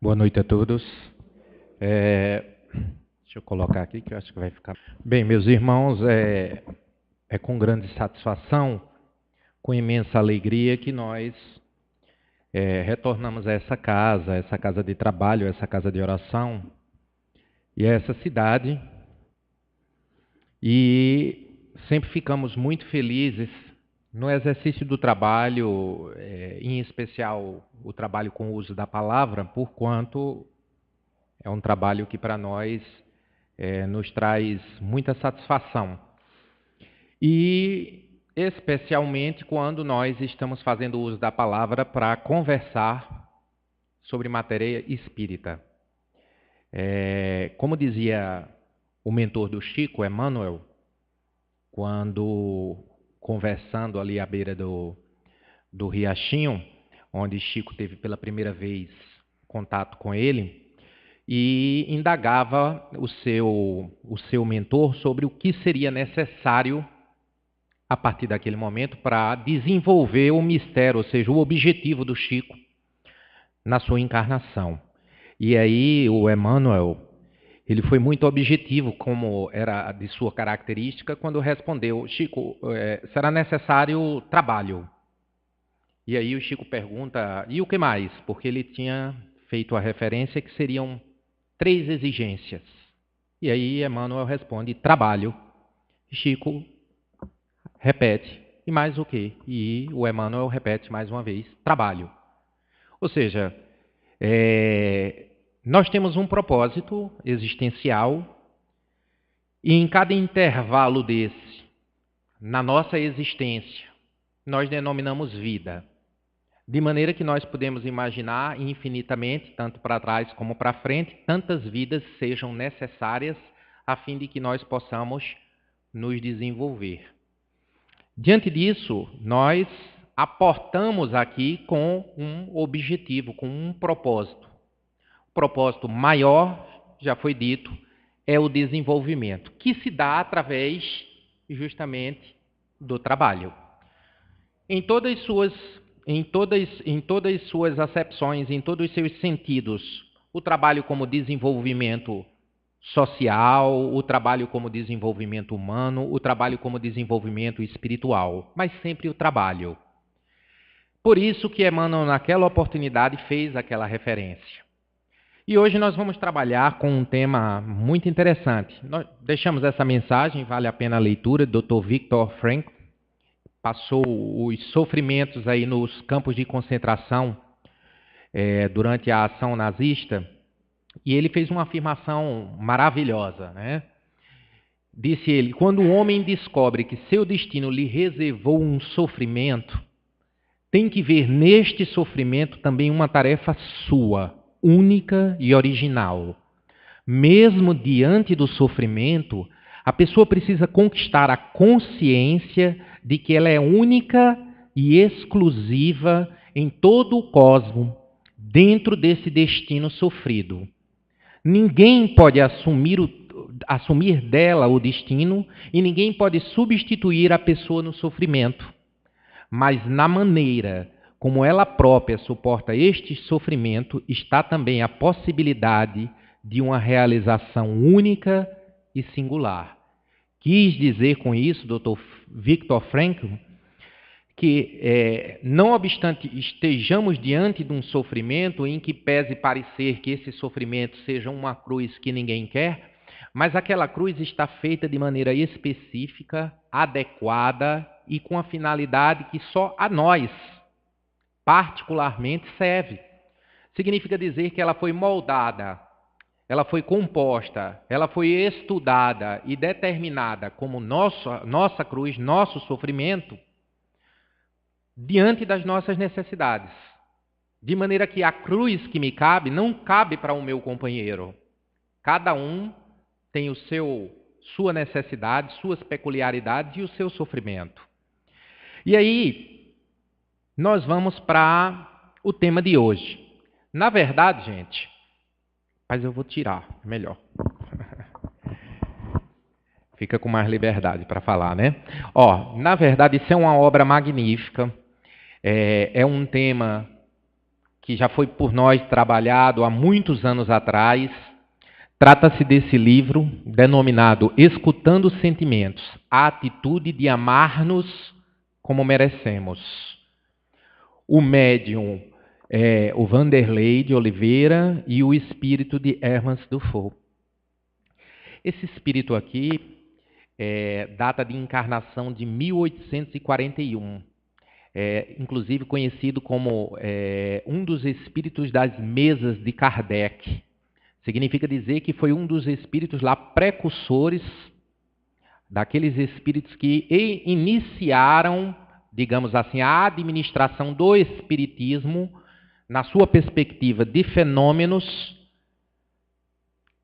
Boa noite a todos. Deixa eu colocar aqui que eu acho que vai ficar... Bem, meus irmãos, é com grande satisfação, com imensa alegria que nós retornamos a essa casa de trabalho, essa casa de oração e a essa cidade. E sempre ficamos muito felizes no exercício do trabalho, em especial o trabalho com o uso da palavra, porquanto é um trabalho que para nós nos traz muita satisfação. E especialmente quando nós estamos fazendo uso da palavra para conversar sobre matéria espírita. Como dizia o mentor do Chico, Emmanuel, quando conversando ali à beira do riachinho, onde Chico teve pela primeira vez contato com ele, e indagava o seu mentor sobre o que seria necessário a partir daquele momento para desenvolver o mistério, ou seja, o objetivo do Chico na sua encarnação. E aí o Emmanuel, ele foi muito objetivo, como era de sua característica, quando respondeu: Chico, será necessário trabalho. E aí o Chico pergunta: e o que mais? Porque ele tinha feito a referência que seriam 3 exigências. E aí Emmanuel responde: trabalho. Chico repete: e mais o quê? E o Emmanuel repete mais uma vez: trabalho. Ou seja, nós temos um propósito existencial e em cada intervalo desse, na nossa existência, nós denominamos vida. De maneira que nós podemos imaginar infinitamente, tanto para trás como para frente, tantas vidas sejam necessárias a fim de que nós possamos nos desenvolver. Diante disso, nós aportamos aqui com um objetivo, com um propósito. O propósito maior, já foi dito, é o desenvolvimento, que se dá através justamente do trabalho. Em todas as suas acepções, em todos os seus sentidos, o trabalho como desenvolvimento social, o trabalho como desenvolvimento humano, o trabalho como desenvolvimento espiritual, mas sempre o trabalho. Por isso que Emmanuel, naquela oportunidade, fez aquela referência. E hoje nós vamos trabalhar com um tema muito interessante. Nós deixamos essa mensagem, vale a pena a leitura, do Dr. Viktor Frankl. Passou os sofrimentos aí nos campos de concentração durante a ação nazista, e ele fez uma afirmação maravilhosa, né? Disse ele: quando o homem descobre que seu destino lhe reservou um sofrimento, tem que ver neste sofrimento também uma tarefa sua, única e original. Mesmo diante do sofrimento, a pessoa precisa conquistar a consciência de que ela é única e exclusiva em todo o cosmos, dentro desse destino sofrido. Ninguém pode assumir dela o destino e ninguém pode substituir a pessoa no sofrimento. Mas na maneira como ela própria suporta este sofrimento, está também a possibilidade de uma realização única e singular. Quis dizer com isso, Dr. Viktor Frankl, que não obstante estejamos diante de um sofrimento em que pese parecer que esse sofrimento seja uma cruz que ninguém quer, mas aquela cruz está feita de maneira específica, adequada e com a finalidade que só a nós particularmente serve. Significa dizer que ela foi moldada, ela foi composta, ela foi estudada e determinada como nossa cruz, nosso sofrimento, diante das nossas necessidades. De maneira que a cruz que me cabe não cabe para o meu companheiro. Cada um tem sua necessidade, suas peculiaridades e o seu sofrimento. E aí, nós vamos para o tema de hoje. Na verdade, gente, mas eu vou tirar, melhor. Fica com mais liberdade para falar, né? Na verdade, isso é uma obra magnífica. É um tema que já foi por nós trabalhado há muitos anos atrás. Trata-se desse livro denominado Escutando os Sentimentos, a atitude de amar-nos como merecemos. O médium é o Vanderlei de Oliveira e o espírito de Hermans Dufour. Esse espírito aqui data de encarnação de 1841. Inclusive conhecido como um dos espíritos das mesas de Kardec. Significa dizer que foi um dos espíritos lá precursores, daqueles espíritos que iniciaram, digamos assim, a administração do espiritismo na sua perspectiva de fenômenos,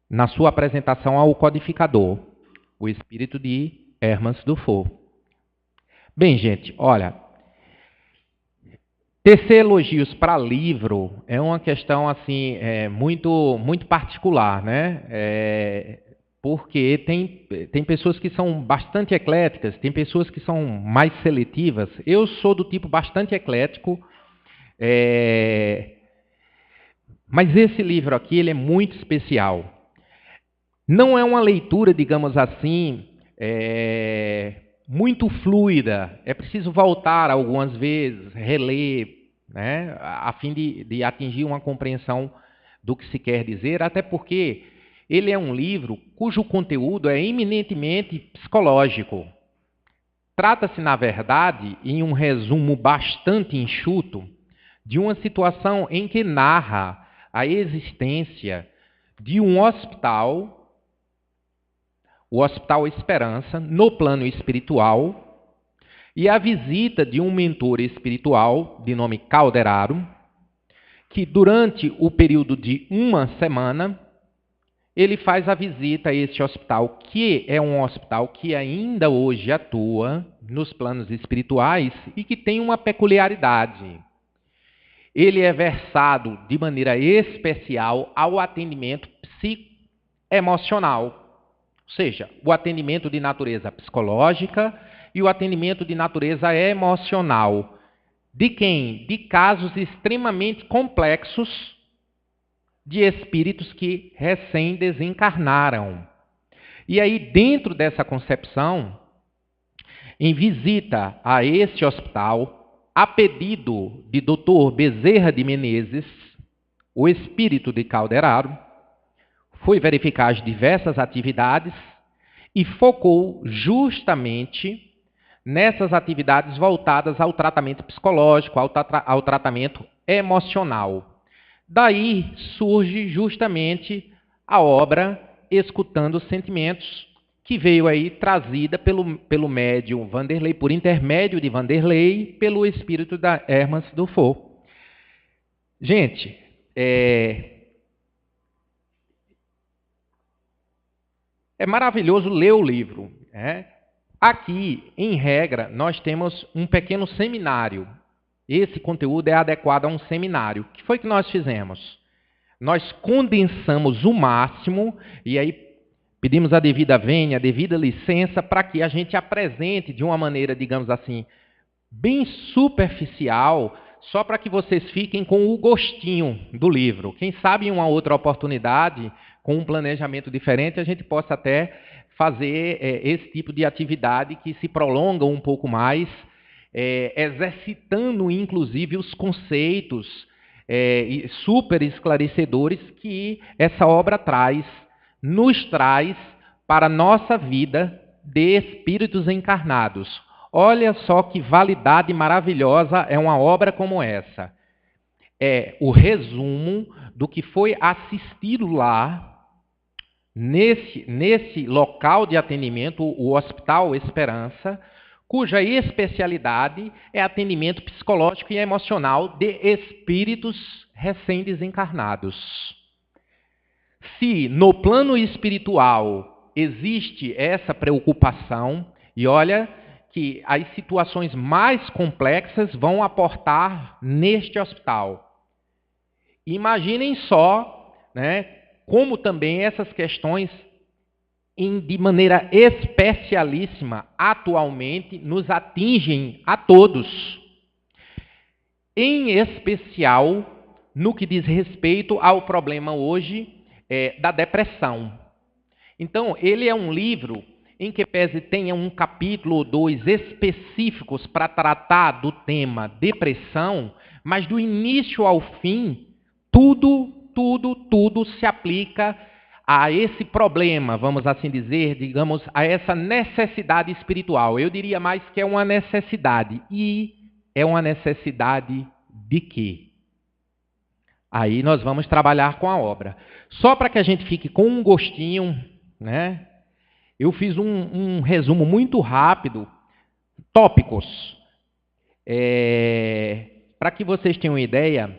na sua apresentação ao codificador, o espírito de Hermans Dufour. Bem, gente, olha, tecer elogios para livro é uma questão assim muito particular, né? Porque tem pessoas que são bastante ecléticas, tem pessoas que são mais seletivas. Eu sou do tipo bastante eclético, mas esse livro aqui ele é muito especial. Não é uma leitura, digamos assim, muito fluida. É preciso voltar algumas vezes, reler, né, a fim de atingir uma compreensão do que se quer dizer, até porque ele é um livro cujo conteúdo é eminentemente psicológico. Trata-se, na verdade, em um resumo bastante enxuto, de uma situação em que narra a existência de um hospital, o Hospital Esperança, no plano espiritual, e a visita de um mentor espiritual, de nome Calderaro, que durante o período de uma semana, ele faz a visita a este hospital, que é um hospital que ainda hoje atua nos planos espirituais e que tem uma peculiaridade. Ele é versado de maneira especial ao atendimento psicoemocional. Ou seja, o atendimento de natureza psicológica e o atendimento de natureza emocional. De quem? De casos extremamente complexos de espíritos que recém desencarnaram. E aí, dentro dessa concepção, em visita a este hospital, a pedido de Dr. Bezerra de Menezes, o espírito de Calderaro, foi verificar as diversas atividades e focou justamente nessas atividades voltadas ao tratamento psicológico, ao tratamento emocional. Daí surge justamente a obra Escutando os Sentimentos, que veio aí trazida pelo médium Vanderlei, por intermédio de Vanderlei, pelo espírito da Hermans Dufour. Gente, é maravilhoso ler o livro. Aqui, em regra, nós temos um pequeno seminário. Esse conteúdo é adequado a um seminário. O que foi que nós fizemos? Nós condensamos o máximo e aí pedimos a devida vênia, a devida licença para que a gente apresente de uma maneira, digamos assim, bem superficial, só para que vocês fiquem com o gostinho do livro. Quem sabe em uma outra oportunidade, com um planejamento diferente, a gente possa até fazer esse tipo de atividade que se prolonga um pouco mais, exercitando inclusive os conceitos super esclarecedores que essa obra nos traz para a nossa vida de espíritos encarnados. Olha só que validade maravilhosa é uma obra como essa. É o resumo do que foi assistido lá, nesse local de atendimento, o Hospital Esperança, cuja especialidade é atendimento psicológico e emocional de espíritos recém-desencarnados. Se no plano espiritual existe essa preocupação, e olha que as situações mais complexas vão aportar neste hospital. Imaginem só, né, como também essas questões, de maneira especialíssima, atualmente, nos atingem a todos. Em especial, no que diz respeito ao problema hoje da depressão. Então, ele é um livro em que pese tenha um capítulo ou dois específicos para tratar do tema depressão, mas do início ao fim, tudo se aplica a esse problema, vamos assim dizer, digamos, a essa necessidade espiritual. Eu diria mais que é uma necessidade. E é uma necessidade de quê? Aí nós vamos trabalhar com a obra. Só para que a gente fique com um gostinho, né? Eu fiz um resumo muito rápido, tópicos. Para que vocês tenham uma ideia,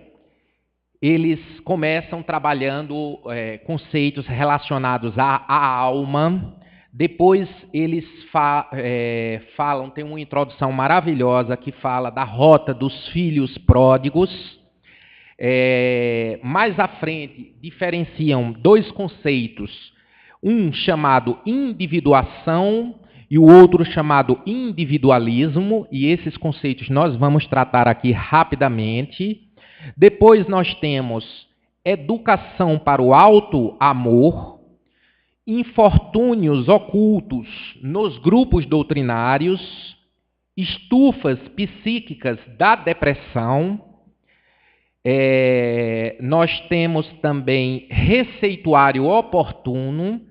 eles começam trabalhando conceitos relacionados à alma. Depois eles falam, tem uma introdução maravilhosa que fala da rota dos filhos pródigos. Mais à frente, diferenciam dois conceitos, um chamado individuação e o outro chamado individualismo, e esses conceitos nós vamos tratar aqui rapidamente. Depois nós temos educação para o alto amor, infortúnios ocultos nos grupos doutrinários, estufas psíquicas da depressão. Nós temos também receituário oportuno,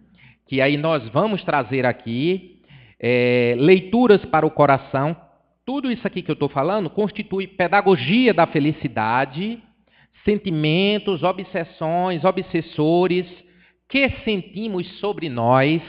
que aí nós vamos trazer aqui, leituras para o coração. Tudo isso aqui que eu estou falando constitui pedagogia da felicidade, sentimentos, obsessões, obsessores, que sentimos sobre nós,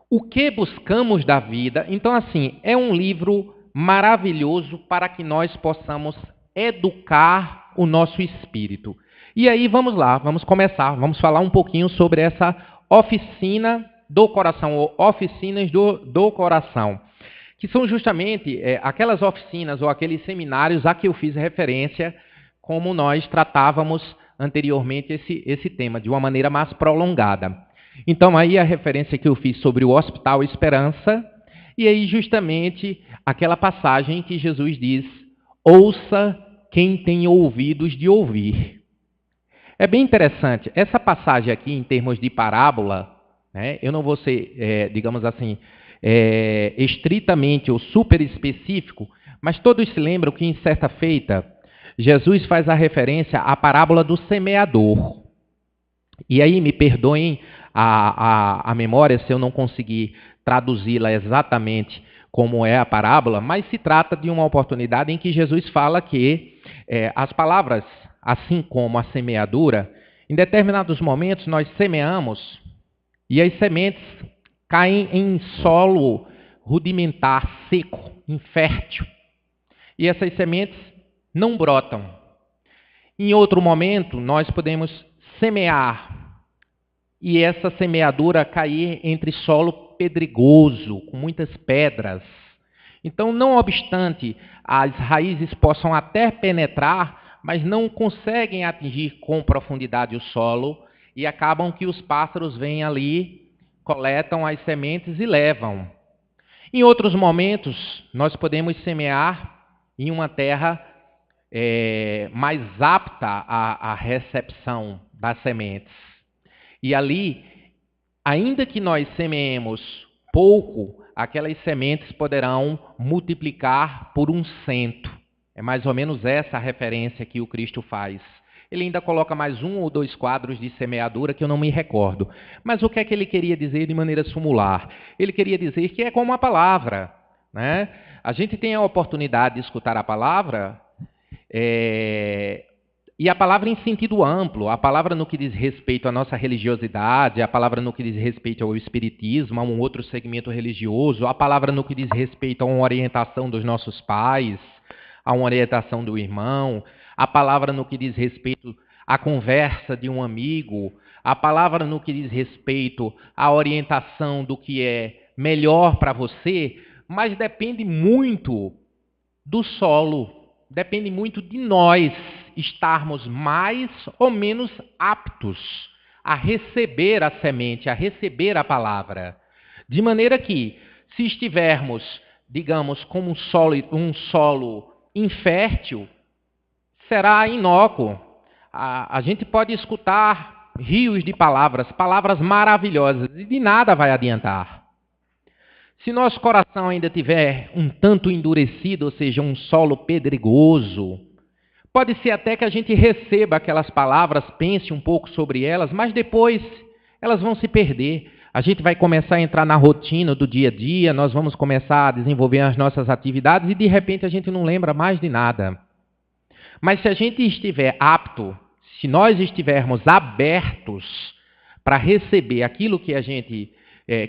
o que buscamos da vida. Então, assim, é um livro maravilhoso para que nós possamos educar o nosso espírito. E aí, vamos lá, vamos começar, vamos falar um pouquinho sobre essa oficina do coração, ou oficinas do coração, que são justamente aquelas oficinas ou aqueles seminários a que eu fiz referência, como nós tratávamos anteriormente esse tema, de uma maneira mais prolongada. Então, aí a referência que eu fiz sobre o Hospital Esperança, e aí justamente aquela passagem que Jesus diz: ouça quem tem ouvidos de ouvir. É bem interessante. Essa passagem aqui, em termos de parábola, né, eu não vou ser, digamos assim, estritamente ou super específico, mas todos se lembram que, em certa feita, Jesus faz a referência à parábola do semeador. E aí, me perdoem a memória se eu não conseguir traduzi-la exatamente como é a parábola, mas se trata de uma oportunidade em que Jesus fala que as palavras, assim como a semeadura, em determinados momentos nós semeamos e as sementes caem em solo rudimentar, seco, infértil. E essas sementes não brotam. Em outro momento, nós podemos semear e essa semeadura cair entre solo pedregoso, com muitas pedras. Então, não obstante as raízes possam até penetrar, mas não conseguem atingir com profundidade o solo e acabam que os pássaros vêm ali, coletam as sementes e levam. Em outros momentos, nós podemos semear em uma terra mais apta à recepção das sementes. E ali, ainda que nós semeemos pouco, aquelas sementes poderão multiplicar por 100. É mais ou menos essa a referência que o Cristo faz. Ele ainda coloca mais 1 ou 2 quadros de semeadura que eu não me recordo. Mas o que é que ele queria dizer de maneira sumular? Ele queria dizer que é como a palavra, né? A gente tem a oportunidade de escutar a palavra, e a palavra em sentido amplo, a palavra no que diz respeito à nossa religiosidade, a palavra no que diz respeito ao espiritismo, a um outro segmento religioso, a palavra no que diz respeito a uma orientação dos nossos pais, a uma orientação do irmão, a palavra no que diz respeito à conversa de um amigo, a palavra no que diz respeito à orientação do que é melhor para você, mas depende muito do solo, depende muito de nós estarmos mais ou menos aptos a receber a semente, a receber a palavra. De maneira que, se estivermos, digamos, como um solo infértil, será inócuo, a gente pode escutar rios de palavras, palavras maravilhosas, e de nada vai adiantar. Se nosso coração ainda tiver um tanto endurecido, ou seja, um solo pedregoso, pode ser até que a gente receba aquelas palavras, pense um pouco sobre elas, mas depois elas vão se perder. A gente vai começar a entrar na rotina do dia a dia, nós vamos começar a desenvolver as nossas atividades e de repente a gente não lembra mais de nada. Mas se a gente estiver apto, se nós estivermos abertos para receber aquilo que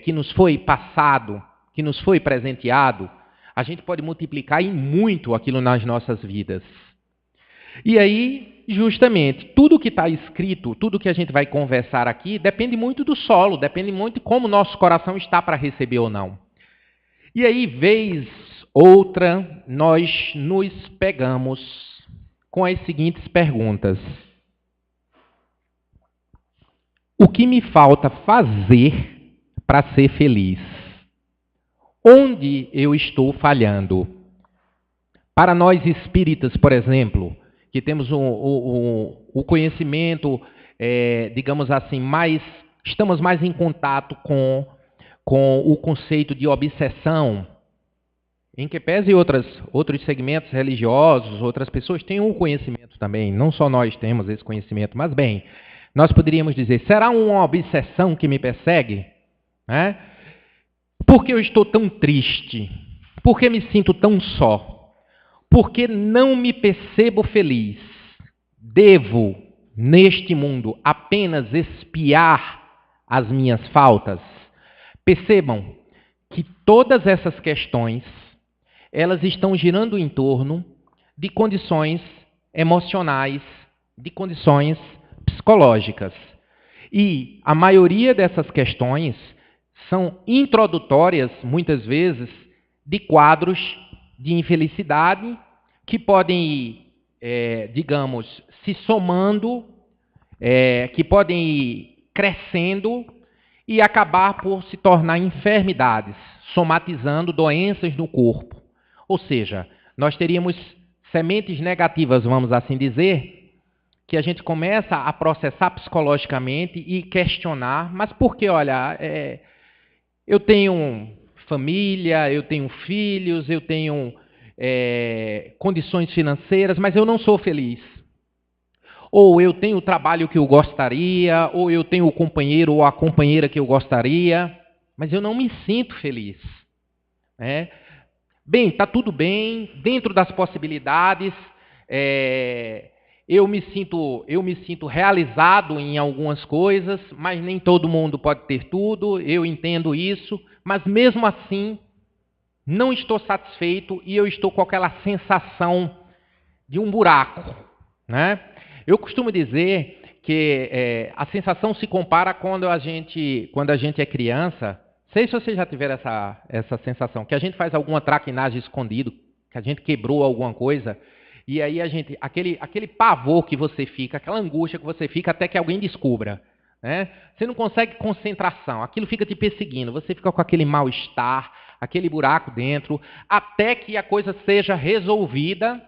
que nos foi passado, que nos foi presenteado, a gente pode multiplicar em muito aquilo nas nossas vidas. E aí, justamente, tudo que está escrito, tudo que a gente vai conversar aqui, depende muito do solo, depende muito de como o nosso coração está para receber ou não. E aí, vez outra, nós nos pegamos com as seguintes perguntas. O que me falta fazer para ser feliz? Onde eu estou falhando? Para nós espíritas, por exemplo, que temos o conhecimento, digamos assim, estamos mais em contato com o conceito de obsessão, em que pese outros segmentos religiosos, outras pessoas têm um conhecimento também, não só nós temos esse conhecimento, mas bem, nós poderíamos dizer, será uma obsessão que me persegue? Né? Por que eu estou tão triste? Por que me sinto tão só? Porque não me percebo feliz. Devo, neste mundo, apenas expiar as minhas faltas? Percebam que todas essas questões, elas estão girando em torno de condições emocionais, de condições psicológicas. E a maioria dessas questões são introdutórias, muitas vezes, de quadros de infelicidade que podem ir, digamos, se somando, que podem ir crescendo e acabar por se tornar enfermidades, somatizando doenças no corpo. Ou seja, nós teríamos sementes negativas, vamos assim dizer, que a gente começa a processar psicologicamente e questionar, mas por que, olha, eu tenho família, eu tenho filhos, eu tenho condições financeiras, mas eu não sou feliz. Ou eu tenho o trabalho que eu gostaria, ou eu tenho o companheiro ou a companheira que eu gostaria, mas eu não me sinto feliz. Bem, está tudo bem, dentro das possibilidades, eu me sinto realizado em algumas coisas, mas nem todo mundo pode ter tudo, eu entendo isso, mas mesmo assim não estou satisfeito e eu estou com aquela sensação de um buraco. Né? Eu costumo dizer que a sensação se compara quando a gente é criança. Não sei se vocês já tiveram essa sensação, que a gente faz alguma traquinagem escondido, que a gente quebrou alguma coisa, e aí aquele pavor que você fica, aquela angústia que você fica até que alguém descubra. Né? Você não consegue concentração, aquilo fica te perseguindo, você fica com aquele mal-estar, aquele buraco dentro, até que a coisa seja resolvida.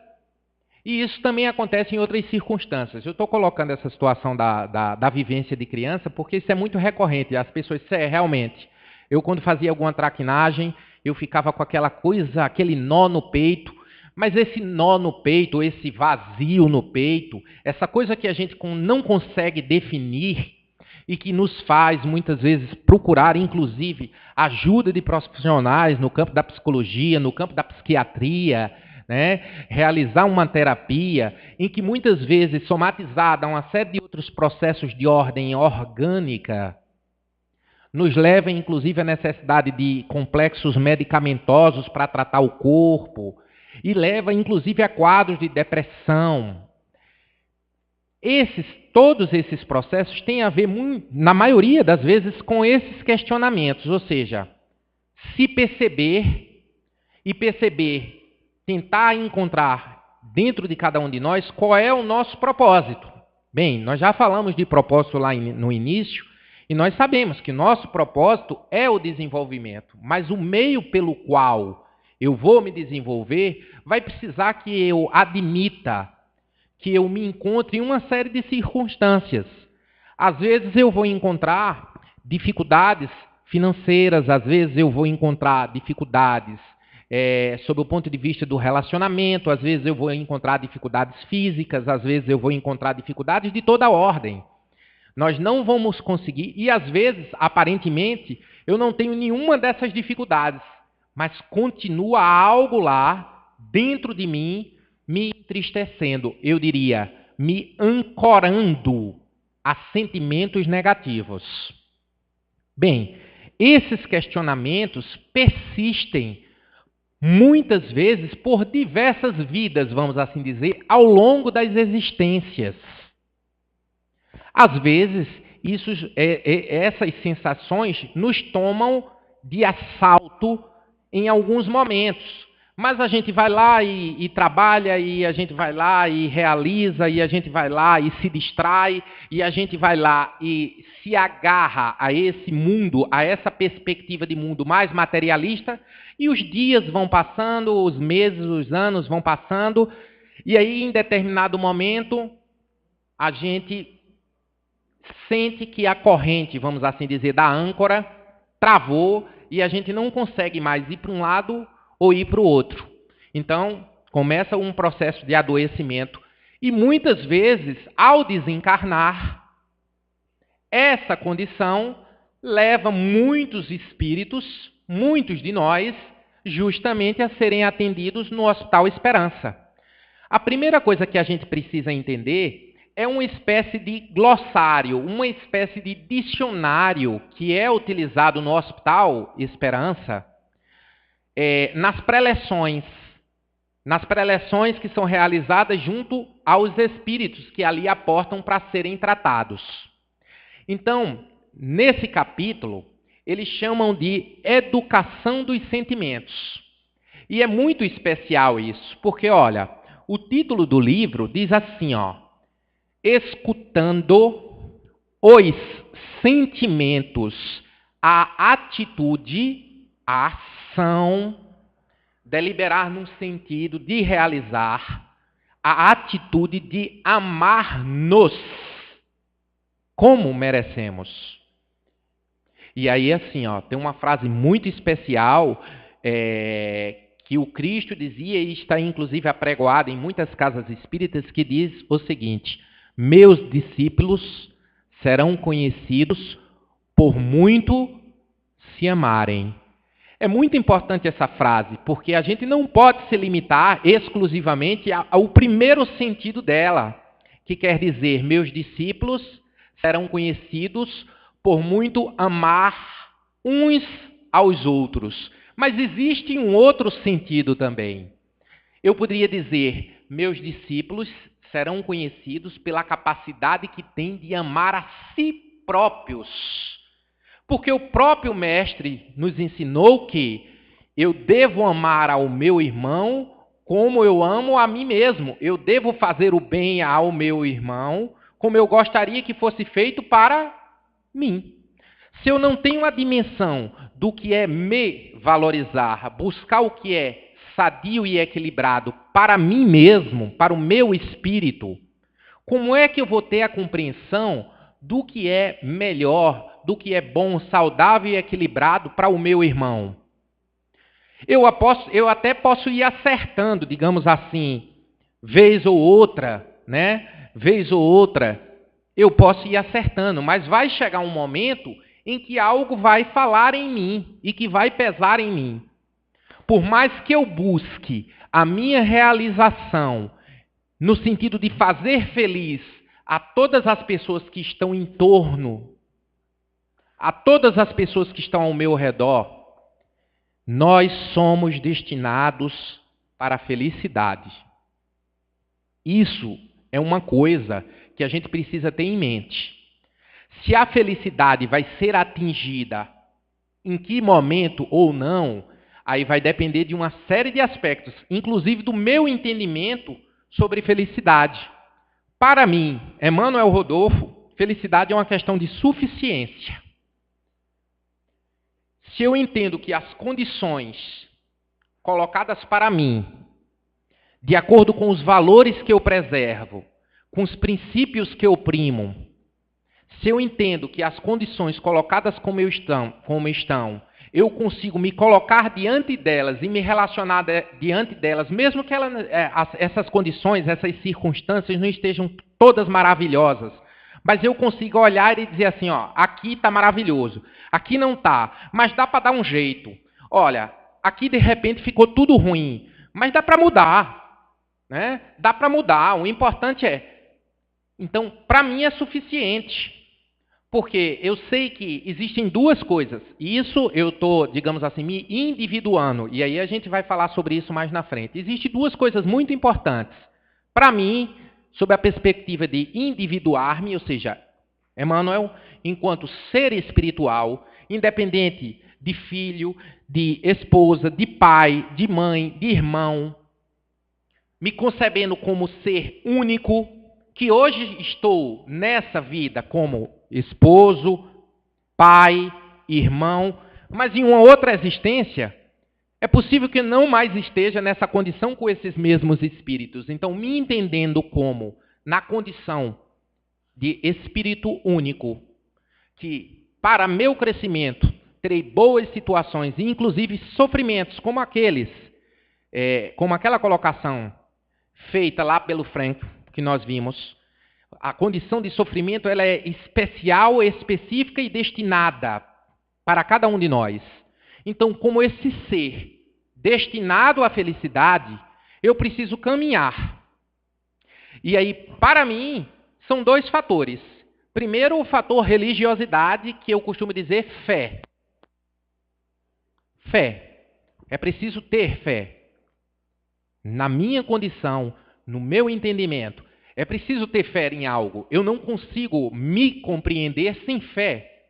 E isso também acontece em outras circunstâncias. Eu estou colocando essa situação da vivência de criança porque isso é muito recorrente. As pessoas, realmente, eu quando fazia alguma traquinagem, eu ficava com aquela coisa, aquele nó no peito, mas esse nó no peito, esse vazio no peito, essa coisa que a gente não consegue definir e que nos faz, muitas vezes, procurar, inclusive, ajuda de profissionais no campo da psicologia, no campo da psiquiatria, né? Realizar uma terapia em que, muitas vezes, somatizada a uma série de outros processos de ordem orgânica, nos leva, inclusive, à necessidade de complexos medicamentosos para tratar o corpo e leva, inclusive, a quadros de depressão. Todos esses processos têm a ver, na maioria das vezes, com esses questionamentos, ou seja, se perceber e tentar encontrar dentro de cada um de nós qual é o nosso propósito. Bem, nós já falamos de propósito lá no início e nós sabemos que nosso propósito é o desenvolvimento, mas o meio pelo qual eu vou me desenvolver vai precisar que eu admita que eu me encontro em uma série de circunstâncias. Às vezes eu vou encontrar dificuldades financeiras, às vezes eu vou encontrar dificuldades sob o ponto de vista do relacionamento, às vezes eu vou encontrar dificuldades físicas, às vezes eu vou encontrar dificuldades de toda ordem. Nós não vamos conseguir, e às vezes, aparentemente, eu não tenho nenhuma dessas dificuldades, mas continua algo lá, dentro de mim, me entristecendo, eu diria, me ancorando a sentimentos negativos. Bem, esses questionamentos persistem muitas vezes por diversas vidas, vamos assim dizer, ao longo das existências. Às vezes, essas sensações nos tomam de assalto em alguns momentos. Mas a gente vai lá e trabalha, e a gente vai lá e realiza, e a gente vai lá e se distrai, e a gente vai lá e se agarra a esse mundo, a essa perspectiva de mundo mais materialista, e os dias vão passando, os meses, os anos vão passando, e aí em determinado momento a gente sente que a corrente, vamos assim dizer, da âncora travou e a gente não consegue mais ir para um lado ou ir para o outro. Então, começa um processo de adoecimento. E muitas vezes, ao desencarnar, essa condição leva muitos espíritos, muitos de nós, justamente a serem atendidos no Hospital Esperança. A primeira coisa que a gente precisa entender é uma espécie de glossário, uma espécie de dicionário que é utilizado no Hospital Esperança nas preleções que são realizadas junto aos espíritos que ali aportam para serem tratados. Então, nesse capítulo, eles chamam de educação dos sentimentos. E é muito especial isso, porque, olha, o título do livro diz assim, escutando os sentimentos, a atitude, a ação, deliberar num sentido de realizar, a atitude de amar-nos como merecemos. E aí, assim, tem uma frase muito especial que o Cristo dizia e está inclusive apregoada em muitas casas espíritas, que diz o seguinte: meus discípulos serão conhecidos por muito se amarem. É muito importante essa frase, porque a gente não pode se limitar exclusivamente ao primeiro sentido dela, que quer dizer, meus discípulos serão conhecidos por muito amar uns aos outros. Mas existe um outro sentido também. Eu poderia dizer, meus discípulos serão conhecidos pela capacidade que têm de amar a si próprios. Porque o próprio Mestre nos ensinou que eu devo amar ao meu irmão como eu amo a mim mesmo. Eu devo fazer o bem ao meu irmão como eu gostaria que fosse feito para mim. Se eu não tenho a dimensão do que é me valorizar, buscar o que é sadio e equilibrado para mim mesmo, para o meu espírito, como é que eu vou ter a compreensão do que é melhor, do que é bom, saudável e equilibrado para o meu irmão? Eu até posso ir acertando, digamos assim, vez ou outra, né? Vez ou outra, eu posso ir acertando, mas vai chegar um momento em que algo vai falar em mim e que vai pesar em mim. Por mais que eu busque a minha realização no sentido de fazer feliz a todas as pessoas que estão em torno, a todas as pessoas que estão ao meu redor, nós somos destinados para a felicidade. Isso é uma coisa que a gente precisa ter em mente. Se a felicidade vai ser atingida em que momento ou não, aí vai depender de uma série de aspectos, inclusive do meu entendimento sobre felicidade. Para mim, Emmanuel Rodolfo, felicidade é uma questão de suficiência. Se eu entendo que as condições colocadas para mim de acordo com os valores que eu preservo, com os princípios que eu primo, se eu entendo que as condições colocadas como estão, eu consigo me colocar diante delas e me relacionar diante delas, mesmo que essas condições, essas circunstâncias não estejam todas maravilhosas, mas eu consigo olhar e dizer assim, ó, aqui está maravilhoso, aqui não está, mas dá para dar um jeito. Olha, aqui de repente ficou tudo ruim, mas dá para mudar, né? Dá para mudar, o importante é... Então, para mim é suficiente. Porque eu sei que existem duas coisas, e isso eu estou, digamos assim, me individuando, e aí a gente vai falar sobre isso mais na frente. Existem duas coisas muito importantes. Para mim, sob a perspectiva de individuar-me, ou seja, Emmanuel, enquanto ser espiritual, independente de filho, de esposa, de pai, de mãe, de irmão, me concebendo como ser único, que hoje estou nessa vida como esposo, pai, irmão, mas em uma outra existência, é possível que não mais esteja nessa condição com esses mesmos espíritos. Então, me entendendo como na condição de espírito único, que para meu crescimento terei boas situações, inclusive sofrimentos, como aquela colocação feita lá pelo Frank, que nós vimos. A condição de sofrimento ela é especial, específica e destinada para cada um de nós. Então, como esse ser destinado à felicidade, eu preciso caminhar. E aí, para mim, são dois fatores. Primeiro, o fator religiosidade, que eu costumo dizer fé. Fé. É preciso ter fé. Na minha condição, no meu entendimento, é preciso ter fé em algo. Eu não consigo me compreender sem fé.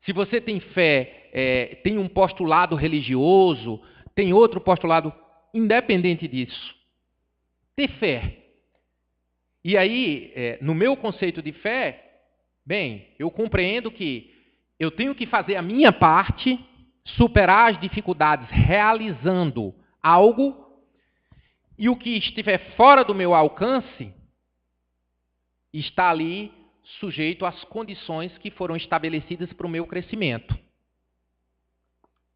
Se você tem fé, tem um postulado religioso, tem outro postulado, independente disso. Ter fé. E aí, no meu conceito de fé, bem, eu compreendo que eu tenho que fazer a minha parte, superar as dificuldades realizando algo, e o que estiver fora do meu alcance está ali sujeito às condições que foram estabelecidas para o meu crescimento.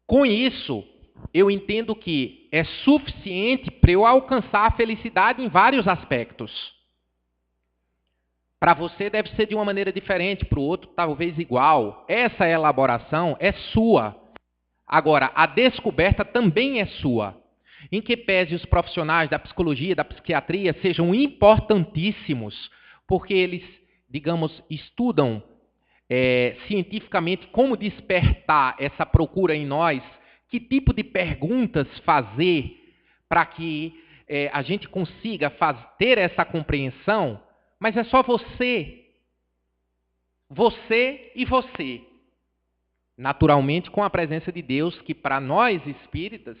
Com isso, eu entendo que é suficiente para eu alcançar a felicidade em vários aspectos. Para você deve ser de uma maneira diferente, para o outro talvez igual. Essa elaboração é sua. Agora, a descoberta também é sua. Em que pese os profissionais da psicologia, da psiquiatria sejam importantíssimos, porque eles, digamos, estudam cientificamente como despertar essa procura em nós, que tipo de perguntas fazer para que a gente consiga ter essa compreensão, mas é só você e você. Naturalmente, com a presença de Deus, que para nós espíritas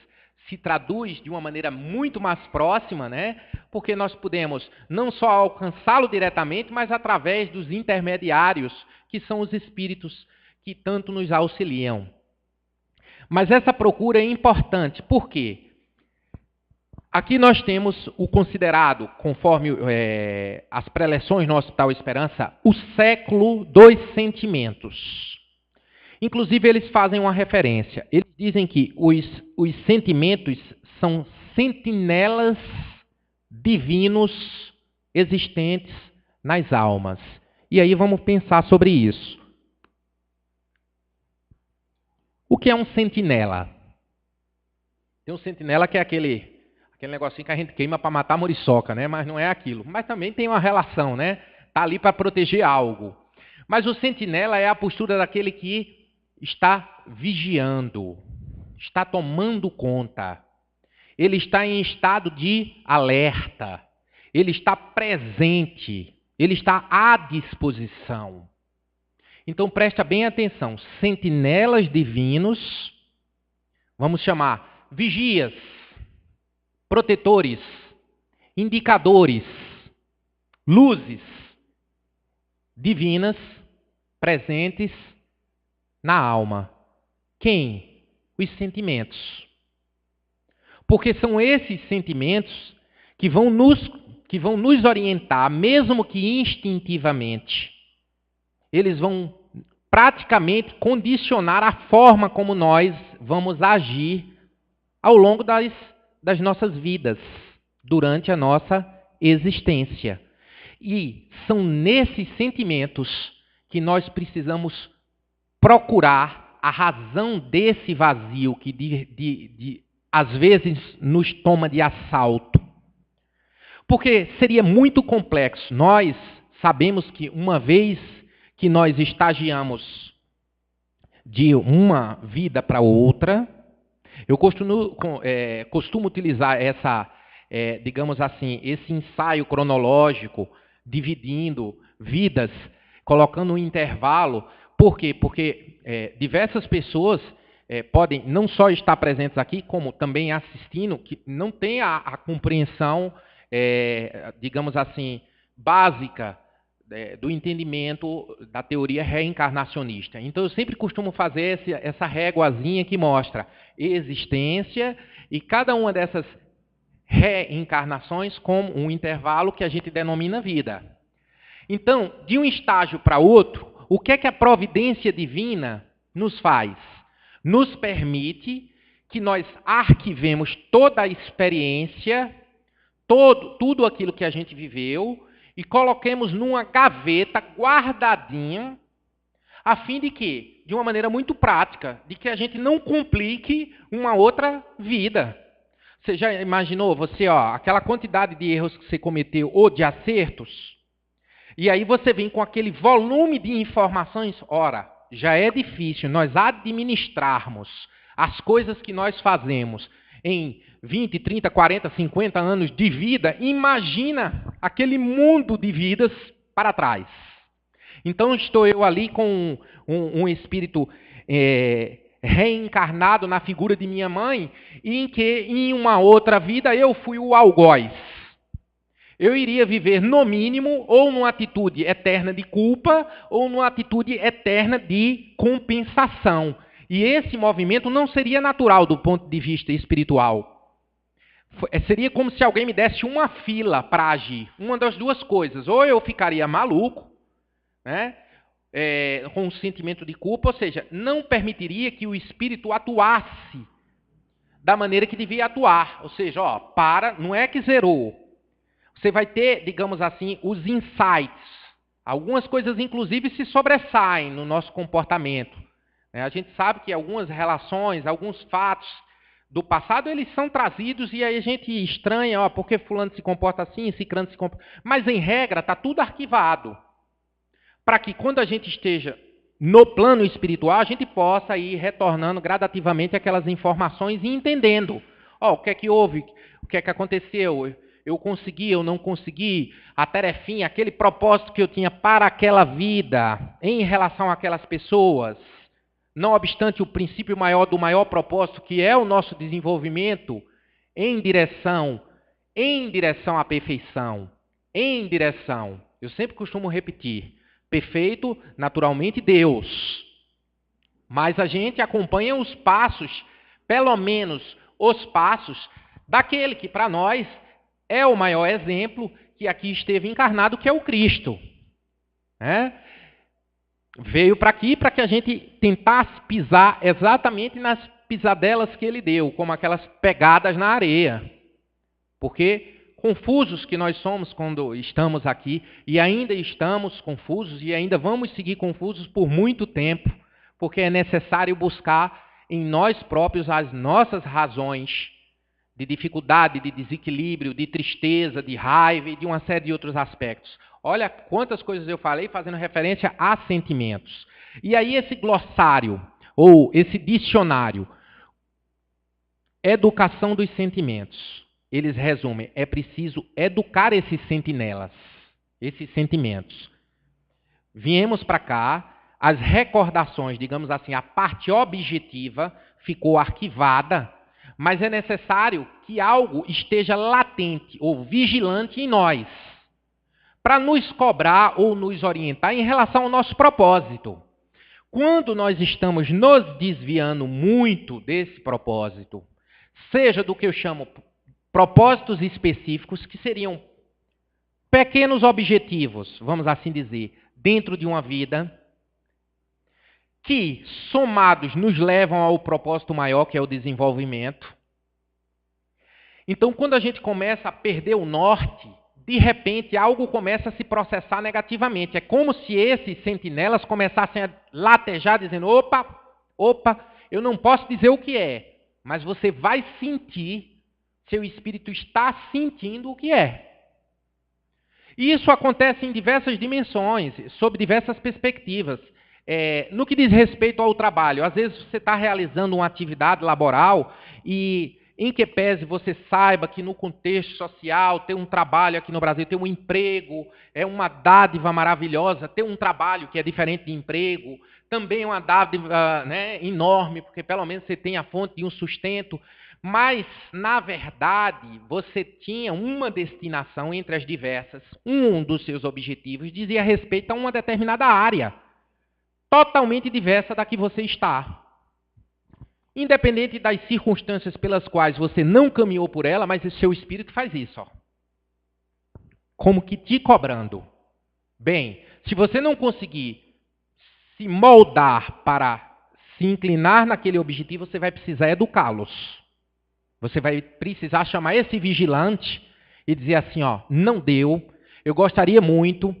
se traduz de uma maneira muito mais próxima, né? Porque nós podemos não só alcançá-lo diretamente, mas através dos intermediários, que são os espíritos que tanto nos auxiliam. Mas essa procura é importante, por quê? Aqui nós temos o considerado, conforme as preleções no Hospital Esperança, o século dos sentimentos. Inclusive, eles fazem uma referência. Eles dizem que os sentimentos são sentinelas divinos existentes nas almas. E aí vamos pensar sobre isso. O que é um sentinela? Tem um sentinela que é aquele negocinho que a gente queima para matar a muriçoca, né? Mas não é aquilo. Mas também tem uma relação, né? Está ali para proteger algo. Mas o sentinela é a postura daquele que está vigiando, está tomando conta. Ele está em estado de alerta. Ele está presente. Ele está à disposição. Então, presta bem atenção. Sentinelas divinos, vamos chamar vigias, protetores, indicadores, luzes divinas presentes na alma. Quem? Os sentimentos. Porque são esses sentimentos que vão nos orientar, mesmo que instintivamente. Eles vão praticamente condicionar a forma como nós vamos agir ao longo das nossas vidas, durante a nossa existência. E são nesses sentimentos que nós precisamos procurar a razão desse vazio que às vezes nos toma de assalto. Porque seria muito complexo. Nós sabemos que uma vez que nós estagiamos de uma vida para outra, eu costumo utilizar digamos assim, esse ensaio cronológico, dividindo vidas, colocando um intervalo. Por quê? Porque diversas pessoas podem não só estar presentes aqui, como também assistindo, que não têm a compreensão, digamos assim, básica do entendimento da teoria reencarnacionista. Então, eu sempre costumo fazer essa réguazinha que mostra existência e cada uma dessas reencarnações como um intervalo que a gente denomina vida. Então, de um estágio para outro, o que é que a providência divina nos faz? Nos permite que nós arquivemos toda a experiência, tudo aquilo que a gente viveu, e coloquemos numa gaveta guardadinha, a fim de que, de uma maneira muito prática, de que a gente não complique uma outra vida. Você já imaginou, aquela quantidade de erros que você cometeu ou de acertos? E aí você vem com aquele volume de informações. Ora, já é difícil nós administrarmos as coisas que nós fazemos em 20, 30, 40, 50 anos de vida. Imagina aquele mundo de vidas para trás. Então estou eu ali com um espírito reencarnado na figura de minha mãe, em que em uma outra vida eu fui o algoz. Eu iria viver, no mínimo, ou numa atitude eterna de culpa, ou numa atitude eterna de compensação. E esse movimento não seria natural do ponto de vista espiritual. Seria como se alguém me desse uma fila para agir. Uma das duas coisas. Ou eu ficaria maluco, né, com um sentimento de culpa, ou seja, não permitiria que o espírito atuasse da maneira que devia atuar. Ou seja, não é que zerou. Você vai ter, digamos assim, os insights. Algumas coisas, inclusive, se sobressaem no nosso comportamento. A gente sabe que algumas relações, alguns fatos do passado, eles são trazidos e aí a gente estranha, porque fulano se comporta assim, ciclano se comporta... Mas, em regra, está tudo arquivado. Para que, quando a gente esteja no plano espiritual, a gente possa ir retornando gradativamente aquelas informações e entendendo. O que é que houve? O que é que aconteceu? Eu consegui, eu não consegui, a tarefinha, aquele propósito que eu tinha para aquela vida, em relação àquelas pessoas, não obstante o princípio maior do maior propósito, que é o nosso desenvolvimento em direção à perfeição, eu sempre costumo repetir, perfeito, naturalmente, Deus. Mas a gente acompanha os passos, pelo menos os passos, daquele que para nós é o maior exemplo que aqui esteve encarnado, que é o Cristo. Veio para aqui para que a gente tentasse pisar exatamente nas pisadelas que ele deu, como aquelas pegadas na areia. Porque confusos que nós somos quando estamos aqui, e ainda estamos confusos, e ainda vamos seguir confusos por muito tempo, porque é necessário buscar em nós próprios as nossas razões de dificuldade, de desequilíbrio, de tristeza, de raiva e de uma série de outros aspectos. Olha quantas coisas eu falei fazendo referência a sentimentos. E aí esse glossário, ou esse dicionário, educação dos sentimentos. Eles resumem, é preciso educar esses sentinelas, esses sentimentos. Viemos para cá, as recordações, digamos assim, a parte objetiva ficou arquivada, mas é necessário que algo esteja latente ou vigilante em nós, para nos cobrar ou nos orientar em relação ao nosso propósito. Quando nós estamos nos desviando muito desse propósito, seja do que eu chamo propósitos específicos, que seriam pequenos objetivos, vamos assim dizer, dentro de uma vida, que, somados, nos levam ao propósito maior, que é o desenvolvimento. Então, quando a gente começa a perder o norte, de repente algo começa a se processar negativamente. É como se esses sentinelas começassem a latejar, dizendo, opa, eu não posso dizer o que é, mas você vai sentir, seu espírito está sentindo o que é. E isso acontece em diversas dimensões, sob diversas perspectivas. No que diz respeito ao trabalho, às vezes você está realizando uma atividade laboral e, em que pese você saiba que no contexto social, ter um trabalho aqui no Brasil, ter um emprego, é uma dádiva maravilhosa, ter um trabalho que é diferente de emprego, também é uma dádiva, né, enorme, porque pelo menos você tem a fonte de um sustento. Mas, na verdade, você tinha uma destinação entre as diversas. Um dos seus objetivos dizia respeito a uma determinada área, totalmente diversa da que você está. Independente das circunstâncias pelas quais você não caminhou por ela, mas o seu espírito faz isso, ó. Como que te cobrando. Bem, se você não conseguir se moldar para se inclinar naquele objetivo, você vai precisar educá-los. Você vai precisar chamar esse vigilante e dizer assim, ó, não deu, eu gostaria muito,